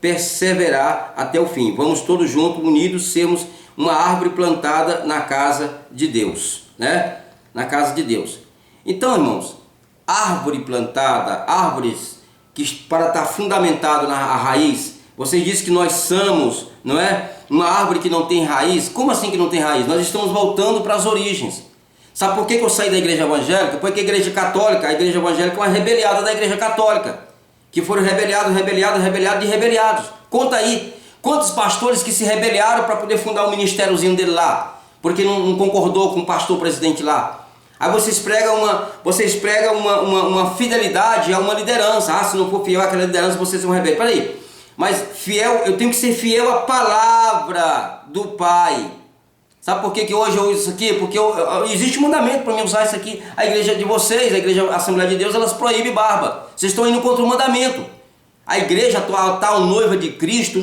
perseverar até o fim. Vamos todos juntos, unidos, sermos uma árvore plantada na casa de Deus, né? Na casa de Deus. Então, irmãos, árvore plantada, árvores que para estar fundamentado na raiz. Vocês dizem que nós somos, não é? Uma árvore que não tem raiz. Como assim que não tem raiz? Nós estamos voltando para as origens. Sabe por que eu saí da igreja evangélica? Porque a igreja católica, a igreja evangélica é uma rebeliada da igreja católica. Que foram rebeliados de rebeliados. Conta aí, quantos pastores que se rebelaram para poder fundar um ministériozinho dele lá? Porque não concordou com o pastor presidente lá. Aí vocês pregam uma fidelidade a uma liderança. Se não for fiel àquela liderança, vocês vão rebeldes. Peraí, mas fiel, eu tenho que ser fiel à palavra do Pai. Sabe por que hoje eu uso isso aqui? Porque existe um mandamento para mim usar isso aqui. A igreja de vocês, a igreja Assembleia de Deus, elas proíbem barba. Vocês estão indo contra o mandamento. A igreja atual, noiva de Cristo,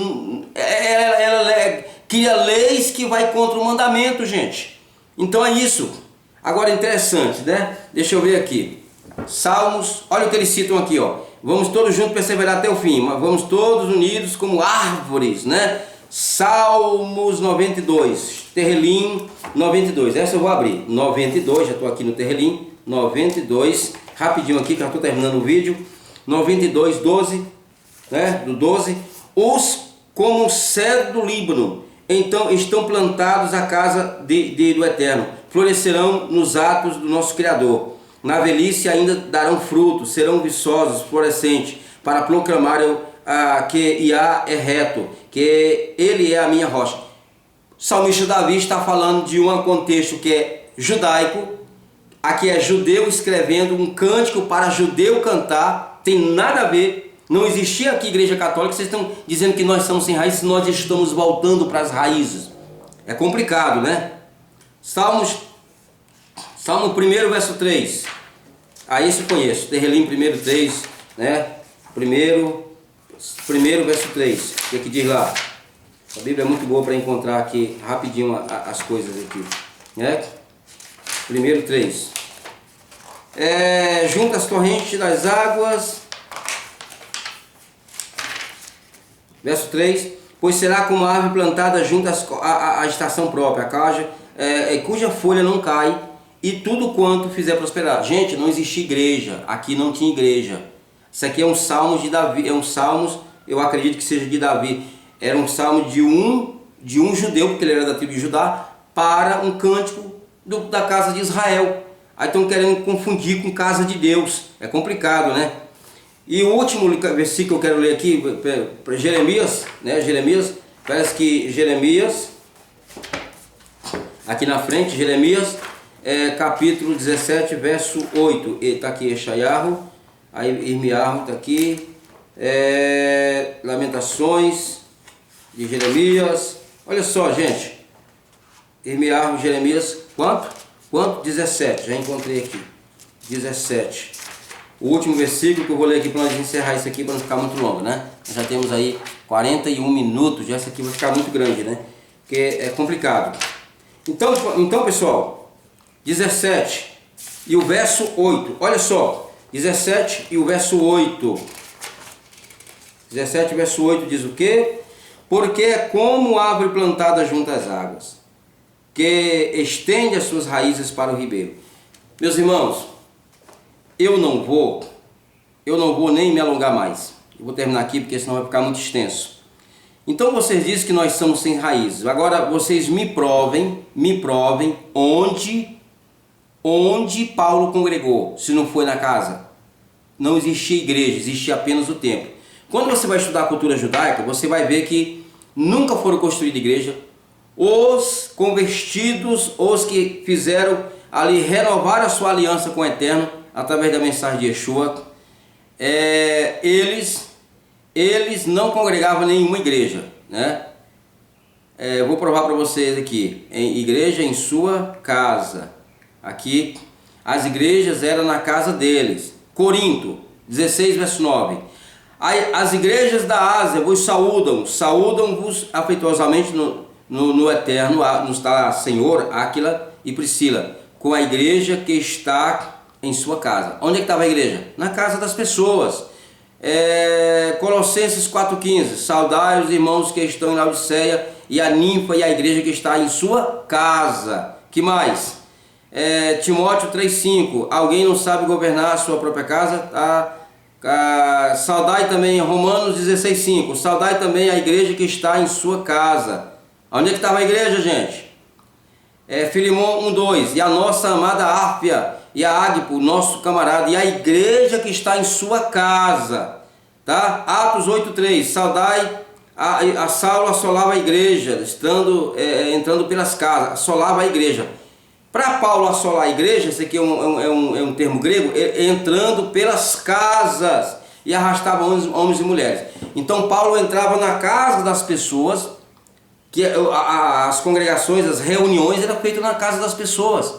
ela cria leis que vai contra o mandamento, gente. Então é isso. Agora interessante, né? Deixa eu ver aqui. Salmos, olha o que eles citam aqui, ó. Vamos todos juntos perseverar até o fim, mas vamos todos unidos como árvores, né? Salmos 92, Terrelim 92. Essa eu vou abrir. 92, já estou aqui no Terrelim 92, rapidinho aqui que já estou terminando o vídeo. 92, 12, né? Do 12. Os como o cedro do Líbano, então estão plantados à casa do Eterno, florescerão nos atos do nosso Criador. Na velhice ainda darão frutos, serão viçosos, florescentes, para proclamar que Iá é reto, que Ele é a minha rocha. O salmista Davi está falando de um contexto que é judaico, aqui é judeu escrevendo um cântico para judeu cantar, tem nada a ver. Não existia aqui igreja católica, vocês estão dizendo que nós somos sem raízes, nós estamos voltando para as raízes. É complicado, né? Salmo 1, verso 3. Aí esse eu conheço, Terrelim 1, 3, né? Primeiro verso 3. O que é que diz lá? A Bíblia é muito boa para encontrar aqui rapidinho as coisas aqui, né? Primeiro 3. Junto às torrentes das águas. Verso 3. Pois será como a árvore plantada junto à estação própria, cuja folha não cai, e tudo quanto fizer prosperar. Gente, não existia igreja. Aqui não tinha igreja. Isso aqui é um salmo de Davi. É um salmo, eu acredito que seja de Davi. Era um salmo de um judeu, porque ele era da tribo de Judá, para um cântico da casa de Israel. Aí estão querendo confundir com casa de Deus. É complicado, né? E o último versículo que eu quero ler aqui, para Jeremias, né? Jeremias, parece que Jeremias, aqui na frente, Jeremias, capítulo 17, verso 8. Está aqui Yeshayahu, aí Irmiyahu está aqui, Lamentações de Jeremias. Olha só, gente, Irmiyahu, Jeremias, quanto? 17, já encontrei aqui, 17. O último versículo que eu vou ler aqui para nós encerrar isso aqui, para não ficar muito longo, né? Já temos aí 41 minutos, já isso aqui vai ficar muito grande, né? Porque é complicado. Então pessoal, 17 e o verso 8, olha só, 17 e o verso 8. 17 e verso 8 diz o quê? Porque é como árvore plantada junto às águas, que estende as suas raízes para o ribeiro. Meus irmãos, eu não vou nem me alongar mais. Eu vou terminar aqui porque senão vai ficar muito extenso. Então vocês dizem que nós somos sem raízes. Agora vocês me provem onde Paulo congregou, se não foi na casa. Não existia igreja, existia apenas o templo. Quando você vai estudar a cultura judaica, você vai ver que nunca foram construídas igreja. Os convertidos, os que fizeram ali, renovar a sua aliança com o Eterno, através da mensagem de Yeshua, eles não congregavam em nenhuma igreja, né? Vou provar para vocês aqui, em igreja em sua casa. Aqui, as igrejas eram na casa deles. Corinto, 16, verso 9. As igrejas da Ásia vos saúdam-vos afetuosamente no Eterno, está Senhor, Áquila e Priscila, com a igreja que está em sua casa. Onde é que estava a igreja? Na casa das pessoas. Colossenses 4,15. Saudai os irmãos que estão em Laodiceia e a ninfa e a igreja que está em sua casa. Que mais? Timóteo 3,5. Alguém não sabe governar a sua própria casa? Saudai também, Romanos 16,5. Saudai também a igreja que está em sua casa. Onde é que estava a igreja, gente? Filimão 1,2. E a nossa amada Áfia e a Ágipo, nosso camarada, e a igreja que está em sua casa, tá? Atos 8,3. Saudai a Saulo assolava a igreja, entrando pelas casas, assolava a igreja. Para Paulo assolar a igreja, esse aqui é um termo grego, entrando pelas casas e arrastava homens e mulheres. Então Paulo entrava na casa das pessoas, que as congregações, as reuniões eram feitas na casa das pessoas,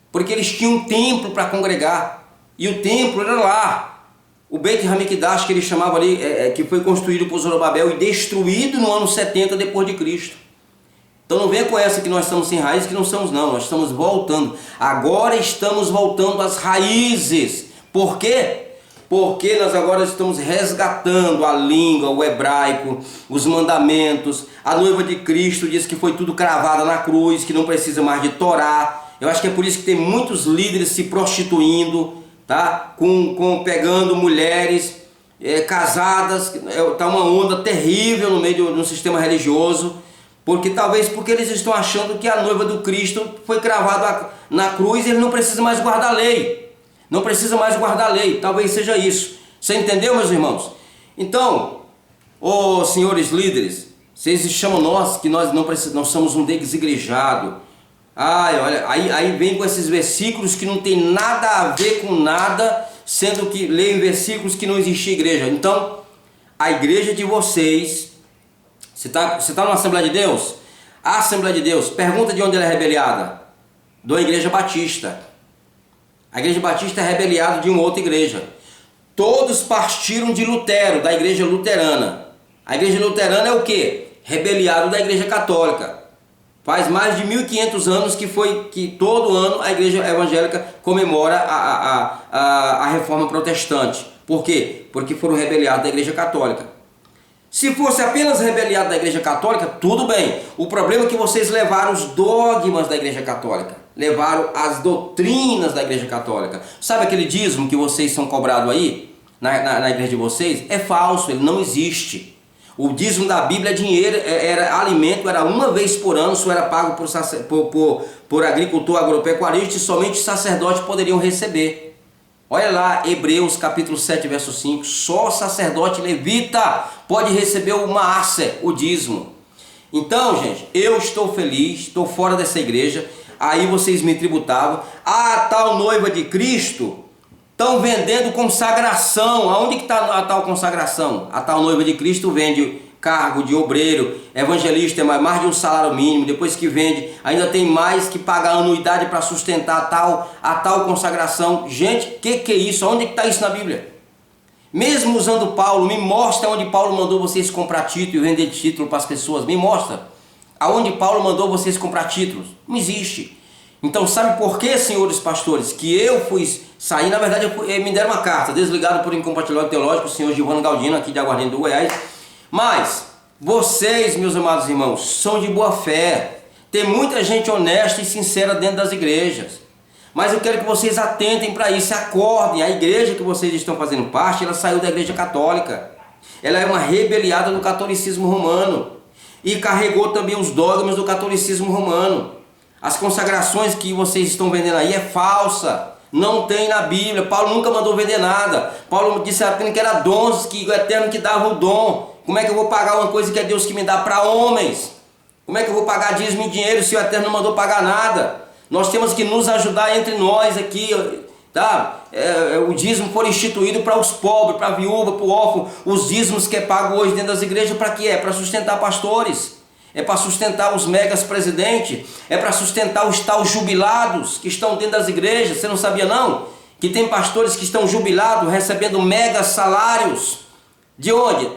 porque eles tinham um templo para congregar, e o templo era lá. O Beit Hamikdash, que ele chamava ali, que foi construído por Zorobabel e destruído no ano 70 depois de Cristo. Então não venha com essa que nós estamos sem raízes, que não somos não, nós estamos voltando. Agora estamos voltando às raízes. Por quê? Porque nós agora estamos resgatando a língua, o hebraico, os mandamentos. A noiva de Cristo diz que foi tudo cravada na cruz, que não precisa mais de Torá. Eu acho que é por isso que tem muitos líderes se prostituindo, tá? Pegando mulheres casadas. Está uma onda terrível no meio do sistema religioso. Porque eles estão achando que a noiva do Cristo foi cravada na cruz e ele não precisa mais guardar a lei. Não precisa mais guardar a lei. Talvez seja isso. Você entendeu, meus irmãos? Então, senhores líderes, vocês chamam nós que nós somos um desigrejado. Olha, aí vem com esses versículos que não tem nada a ver com nada, sendo que leem versículos que não existia igreja. Então, a igreja de vocês... Você está numa Assembleia de Deus? A Assembleia de Deus, pergunta de onde ela é rebeliada. Da Igreja Batista. A Igreja Batista é rebeliada de uma outra igreja. todos partiram de Lutero, da igreja luterana. A igreja luterana é o quê? Rebeliado da igreja católica. Faz mais de 1500 anos que todo ano a igreja evangélica comemora a reforma protestante. Por quê? Porque foram rebeliados da igreja católica. Se fosse apenas rebeliado da igreja católica, tudo bem. O problema é que vocês levaram os dogmas da igreja católica. Levaram as doutrinas da igreja católica. Sabe aquele dízimo que vocês são cobrados aí, na igreja de vocês? É falso, ele não existe. O dízimo da Bíblia é dinheiro, era alimento, era uma vez por ano, só era pago por agricultor agropecuarista e somente os sacerdotes poderiam receber. Olha lá, Hebreus capítulo 7, verso 5, só sacerdote levita pode receber o maaser, o dízimo. Então, gente, eu estou feliz, estou fora dessa igreja, aí vocês me tributavam. A tal noiva de Cristo, estão vendendo consagração. Aonde que está a tal consagração? A tal noiva de Cristo vende cargo de obreiro, evangelista, é mais de um salário mínimo. Depois que vende, ainda tem mais que pagar anuidade para sustentar a tal consagração. Gente, que é isso? Onde está isso na Bíblia? Mesmo usando Paulo, me mostra onde Paulo mandou vocês comprar título e vender título para as pessoas. Me mostra aonde Paulo mandou vocês comprar títulos. Não existe. Então sabe por que, senhores pastores, que eu fui sair? Na verdade, me deram uma carta, desligado por incompatibilidade teológica, o senhor Giovanni Galdino, aqui de Aguardente do Goiás. Mas vocês, meus amados irmãos, são de boa fé. Tem muita gente honesta e sincera dentro das igrejas. Mas eu quero que vocês atentem para isso, acordem. A igreja que vocês estão fazendo parte, ela saiu da igreja católica. Ela é uma rebeliada do catolicismo romano. E carregou também os dogmas do catolicismo romano. As consagrações que vocês estão vendendo aí é falsa. Não tem na Bíblia. Paulo nunca mandou vender nada. Paulo disse apenas que era dons, que o Eterno que dava o dom. Como é que eu vou pagar uma coisa que é Deus que me dá para homens? Como é que eu vou pagar dízimo em dinheiro se o Eterno não mandou pagar nada? Nós temos que nos ajudar entre nós aqui, tá? O dízimo foi instituído para os pobres, para a viúva, para o órfão. Os dízimos que é pago hoje dentro das igrejas, para quê? É para sustentar pastores. É para sustentar os megas presidentes. É para sustentar os tal jubilados que estão dentro das igrejas. Você não sabia não? Que tem pastores que estão jubilados, recebendo mega salários. De onde?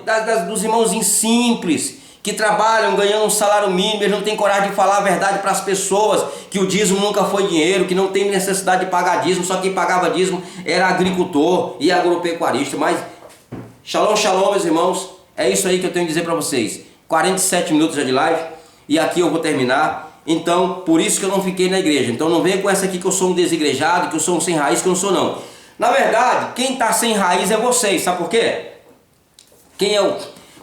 Dos irmãozinhos simples, que trabalham ganhando um salário mínimo. Eles não têm coragem de falar a verdade para as pessoas, que o dízimo nunca foi dinheiro, que não tem necessidade de pagar dízimo. Só quem pagava dízimo era agricultor e agropecuarista. Mas, shalom, shalom, meus irmãos. É isso aí que eu tenho que dizer para vocês. 47 minutos já de live e aqui eu vou terminar. Então, por isso que eu não fiquei na igreja. Então não venha com essa aqui que eu sou um desigrejado, que eu sou um sem raiz, que eu não sou não. Na verdade, quem está sem raiz é vocês. Sabe por quê? Quem é o...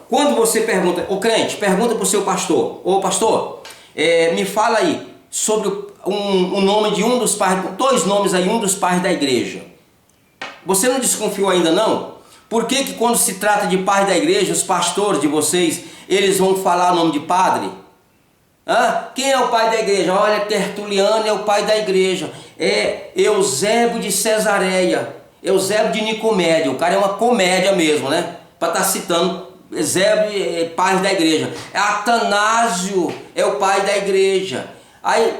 Quando você pergunta, o crente, pergunta para o seu pastor: ô pastor, me fala aí sobre o nome de um dos pais, dois nomes aí, um dos pais da igreja. Você não desconfiou ainda não? Por que quando se trata de pais da igreja, os pastores de vocês, eles vão falar o nome de padre? Quem é o pai da igreja? Olha, Tertuliano é o pai da igreja. É Eusébio de Cesareia, Eusébio de Nicomédia. O cara é uma comédia mesmo, né? Para estar citando Eusébio, pai da igreja. Atanásio é o pai da igreja. Aí,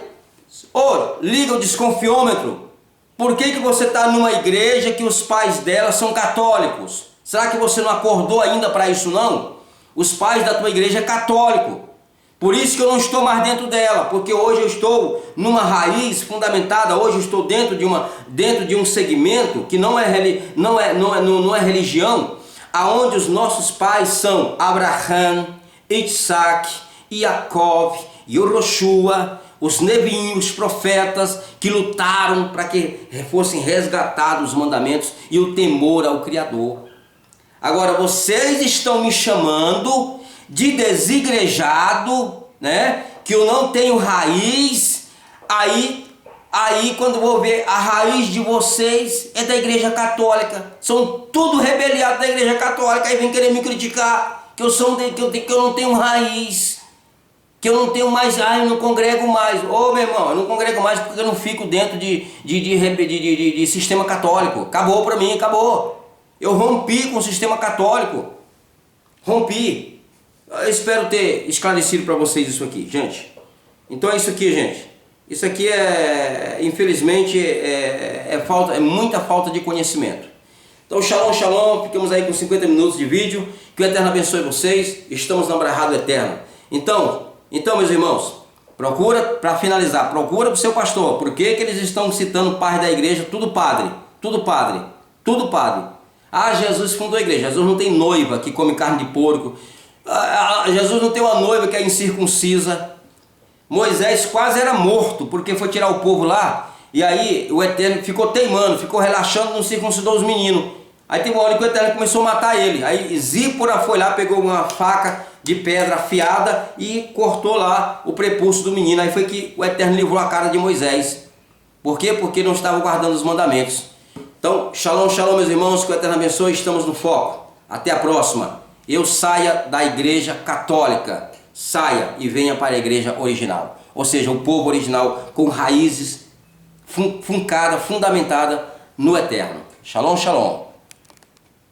liga o desconfiômetro. Por que você está numa igreja que os pais dela são católicos? Será que você não acordou ainda para isso não? Os pais da tua igreja é católico. Por isso que eu não estou mais dentro dela, porque hoje eu estou numa raiz fundamentada. Hoje eu estou dentro de um segmento que não é religião, aonde os nossos pais são Abraão, Isaac, Jacó, Yoshua, os neviim, os profetas que lutaram para que fossem resgatados os mandamentos e o temor ao Criador. Agora vocês estão me chamando de desigrejado, né? Que eu não tenho raiz. Aí quando vou ver, a raiz de vocês é da igreja católica. São tudo rebeliados da igreja católica. Aí vem querer me criticar que eu não tenho raiz, que eu não tenho mais, eu não congrego mais. Meu irmão, eu não congrego mais porque eu não fico dentro de sistema católico. Acabou para mim, acabou. Eu rompi com o sistema católico. Rompi. Eu espero ter esclarecido para vocês isso aqui, gente. Então é isso aqui, gente. Isso aqui infelizmente, é muita falta de conhecimento. Então, shalom, shalom, ficamos aí com 50 minutos de vídeo, que o Eterno abençoe vocês, estamos na Brahá do Eterno. Então, meus irmãos, procura, para finalizar, procura para o seu pastor, por que eles estão citando pais da igreja, tudo padre, tudo padre, tudo padre. Ah, Jesus fundou a igreja, Jesus não tem noiva que come carne de porco, Jesus não tem uma noiva que é incircuncisa, Moisés quase era morto, porque foi tirar o povo lá, e aí o Eterno ficou teimando, ficou relaxando, não circuncidou os meninos. Aí tem uma hora que o Eterno começou a matar ele. Aí Zípora foi lá, pegou uma faca de pedra afiada e cortou lá o prepúcio do menino. Aí foi que o Eterno livrou a cara de Moisés. Por quê? Porque não estava guardando os mandamentos. Então, shalom, shalom, meus irmãos, que o Eterno abençoe, estamos no foco. Até a próxima. Eu saia da igreja católica, saia e venha para a igreja original. Ou seja, o povo original com raízes fundamentada no Eterno. Shalom, shalom.